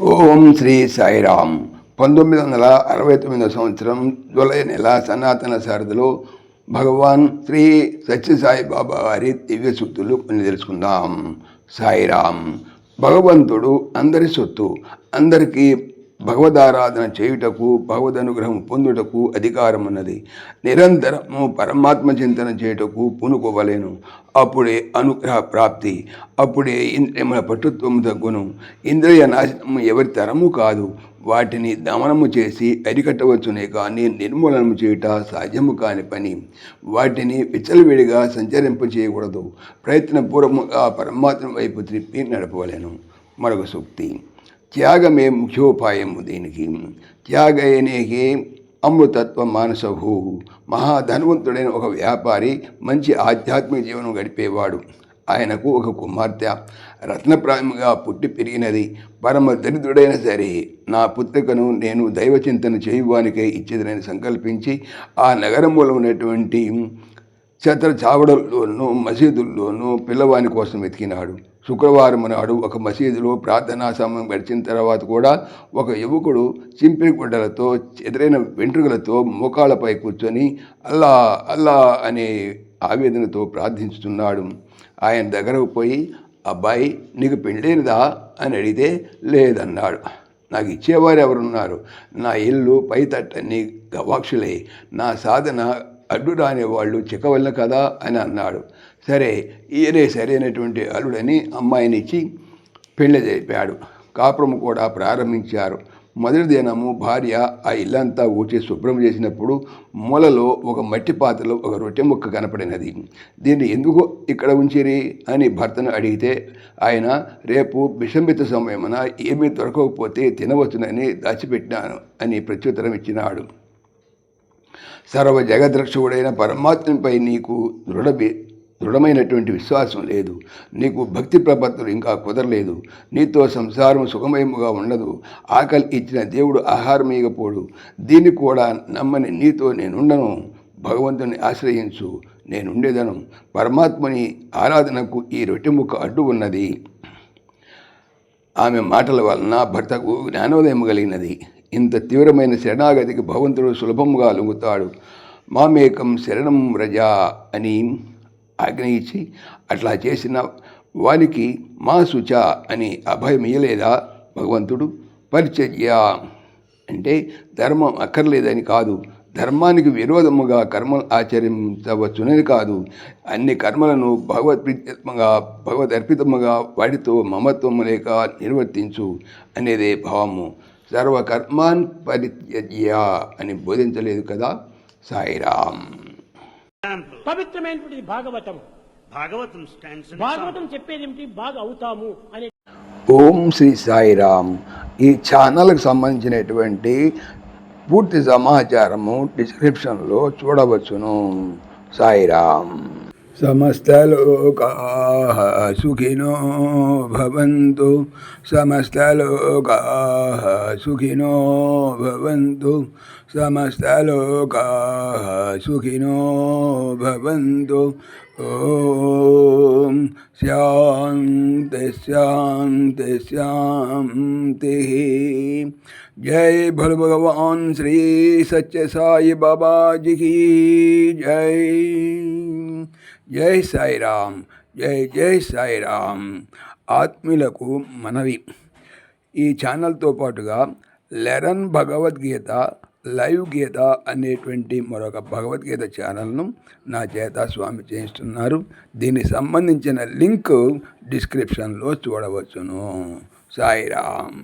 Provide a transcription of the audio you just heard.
ఓం శ్రీ సాయిరామ్. 1969 సంవత్సరం జూలై నెల సనాతన శారదలో భగవాన్ శ్రీ సత్యసాయి బాబా వారి దివ్య సూక్తులు కొన్ని తెలుసుకుందాం. సాయిరామ్. భగవంతుడు అందరి సొత్తు. అందరికీ భగవదారాధన చేయుటకు, భగవదనుగ్రహం పొందుటకు అధికారం ఉన్నది. నిరంతరము పరమాత్మ చింతన చేయుటకు పూనుకోవలేను. అప్పుడే అనుగ్రహ ప్రాప్తి. అప్పుడే ఇంద్రియముల పటుత్వము తగ్గును. ఇంద్రియ నాశనము ఎవరి తరము కాదు. వాటిని దమనము చేసి అరికట్టవచ్చునే కానీ నిర్మూలనము చేయుట సాధ్యము కాని పని. వాటిని విచ్చలవిడిగా సంచరింప చేయకూడదు. ప్రయత్నపూర్వకంగా పరమాత్మ వైపు త్రిప్పి నడపవలేను. మరొక సూక్తి. త్యాగమే ముఖ్యోపాయము. దీనికి త్యాగయనేకే అమృతత్వ మానసభూ. మహాధనవంతుడైన ఒక వ్యాపారి మంచి ఆధ్యాత్మిక జీవనం గడిపేవాడు. ఆయనకు ఒక కుమార్తె రత్నప్రాయముగా పుట్టి పెరిగినది. పరమ దరిద్రుడైన సరే నా పుత్రికను నేను దైవచింతన చేయువానికై ఇచ్చేదనని సంకల్పించి ఆ నగరంలో ఉన్నటువంటి క్షత్ర చావడల్లోనూ మసీదుల్లోనూ పిల్లవాని కోసం వెతికినాడు. శుక్రవారం నాడు ఒక మసీదులో ప్రార్థనా సమయం గడిచిన తర్వాత కూడా ఒక యువకుడు చింపిరి గుడ్డలతో ఎదురైన వెంట్రుకలతో మోకాళ్ళపై కూర్చొని అల్లా అల్లా అనే ఆవేదనతో ప్రార్థించుతున్నాడు. ఆయన దగ్గరకు పోయి, అబ్బాయి నీకు పెళ్ళైనదా అని అడిగితే లేదన్నాడు. నాకు ఇచ్చేవారు ఎవరున్నారు? నా ఇల్లు పైతట్టని గవాక్షులే. నా సాధన అడ్డు రాని వాళ్ళు చిక్కవల్ల కదా అని అన్నాడు. సరే ఈయనే సరైనటువంటి అల్లుడని అమ్మాయిని ఇచ్చి పెళ్లి జరిపాడు. కాపురం కూడా ప్రారంభించారు. మొదటి దినము భార్య ఆ ఇల్లంతా ఊడ్చి శుభ్రం చేసినప్పుడు మూలలో ఒక మట్టి పాత్రలో ఒక రొట్టె ముక్క కనపడినది. దీన్ని ఎందుకు ఇక్కడ ఉంచిరి అని భర్తను అడిగితే ఆయన రేపు విషంబిత సమయమున ఏమీ దొరకకపోతే తినవచ్చునని దాచిపెట్టినాను అని ప్రత్యుత్తరం ఇచ్చినాడు. సర్వ జగద్రక్షకుడైన పరమాత్మపై నీకు దృఢమైనటువంటి విశ్వాసం లేదు. నీకు భక్తి ప్రపత్తులు ఇంకా కుదరలేదు. నీతో సంసారం సుఖమయముగా ఉండదు. ఆకలి ఇచ్చిన దేవుడు ఆహారం ఇవ్వకపోడు. దీన్ని కూడా నమ్మని నీతో నేనుండను. భగవంతుని ఆశ్రయించు, నేనుండేదను. పరమాత్మని ఆరాధనకు ఈ రొట్టె ముక్క అడ్డు ఉన్నది. ఆమె మాటల వలన భర్తకు జ్ఞానోదయం కలిగినది. ఇంత తీవ్రమైన శరణాగతికి భగవంతుడు సులభముగా లొంగుతాడు. మామేకం శరణం రజా అని ఆజ్ఞ ఇచ్చి అట్లా చేసిన వానికి మా శుచ అని అభయం ఇయ్యలేదా భగవంతుడు? పరిచర్య అంటే ధర్మం అక్కర్లేదని కాదు. ధర్మానికి విరోధముగా కర్మలు ఆచరించవచ్చునని కాదు. అన్ని కర్మలను భగవదర్పితముగా వాటితో మమత్వము లేక నిర్వర్తించు అనేదే భావము. సర్వకర్మాన్ పరిత్యజ్య అని బోధించలేదు కదా. సాయిరామ్. పవిత్రమైనటువంటి భాగవతం చెప్పేది ఏమిటి? బాగా అవుతాము అనే. ఓం శ్రీ సాయిరామ్. ఈ ఛానల్కి సంబంధించినటువంటి పూర్తి సమాచారము డిస్క్రిప్షన్లో చూడవచ్చును. సాయిరామ్. సమస్తలోకాః సుఖినో భవంతు. సమస్తలోకాః సుఖినో భవంతు. సమస్తలోకాః సుఖినో భవంతు. ఓం శాంతి శాంతి శాంతి. జై భోలో భగవాన్ శ్రీ సత్య సాయి బాబాజీకి జై. జై సాయిరామ్. జై జై సాయిరామ్. ఆత్మీయులకు మనవి, ఈ ఛానల్తో పాటుగా లెరన్ భగవద్గీత లైవ్ గీత అనేటువంటి మరొక భగవద్గీత ఛానల్ను నా చేత స్వామి చేయిస్తున్నారు. దీనికి సంబంధించిన లింక్ డిస్క్రిప్షన్లో చూడవచ్చును. సాయిరామ్.